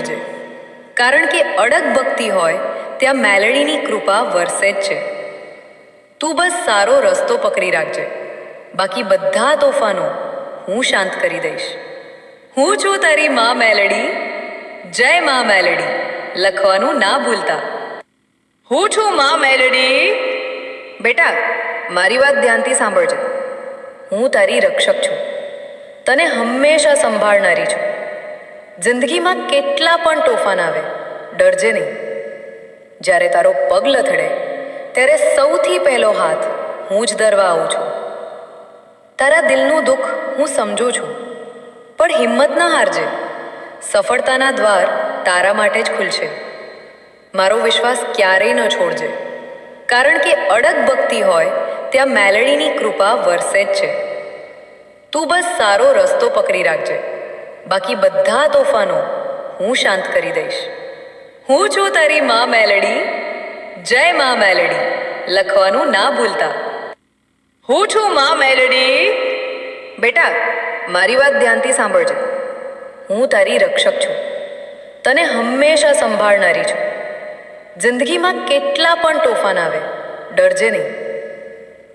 છે, કારણ કે અડગ ભક્તિ હોય ત્યાં મેલડીની કૃપા વરસે જ છે. તું બસ સારો રસ્તો પકડી રાખજે, બાકી બધા તોફાનો હું શાંત કરી દઈશ. હું છું તારી મા મેલડી. જય મા મેલડી લખવાનું ના ભૂલતા. હું છું મા મેલડી. બેટા, મારી વાત ધ્યાનથી સાંભળજે. હું તારી રક્ષક છું, તને હંમેશા સંભાળનારી છું. જિંદગીમાં કેટલા પણ તોફાન આવે, ડરજે નહીં. જ્યારે તારો પગ લથડે ત્યારે સૌથી પહેલો હાથ હું જ ધરવા આવું છું. તારા દિલનું દુઃખ હું સમજું છું, પણ હિંમત ન હારજે. સફળતાના દ્વાર તારા માટે જ ખુલશે. મારો વિશ્વાસ ક્યારેય ન છોડજે, કારણ કે અડગ ભક્તિ હોય ત્યાં મેલડીની કૃપા વરસે જ છે. તું બસ સારો રસ્તો પકડી રાખજે, બાકી બધા તોફાનો હું શાંત કરી દઈશ. હું છું તારી મા મેલડી. જય મા મેલડી લખવાનું ના ભૂલતા. હું છું મા મેલડી. બેટા, મારી વાત ધ્યાનથી સાંભળજે. હું તારી રક્ષક છું, તને હંમેશા સંભાળનારી છું. જિંદગીમાં કેટલા પણ તોફાન આવે, ડરજે નહીં.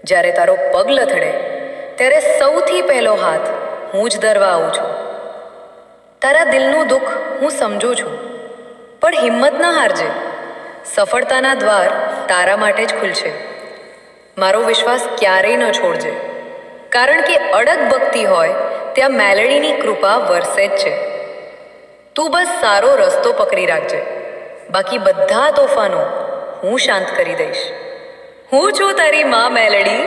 જ્યારે તારો પગ લથડે ત્યારે સૌથી પહેલો હાથ હું જ ધરવા આવું છું. તારા દિલનું દુઃખ હું સમજું છું, પણ હિંમત ન હારજે. સફળતાના દ્વાર તારા માટે જ ખુલશે. મારો વિશ્વાસ ક્યારેય ન છોડજે, કારણ કે અડગ ભક્તિ હોય ત્યાં મેલડીની કૃપા વરસે જ છે. તું બસ સારો રસ્તો પકડી રાખજે, બાકી બધા તોફાનો હું શાંત કરી દઈશ. હું છું તારી મા મેલડી.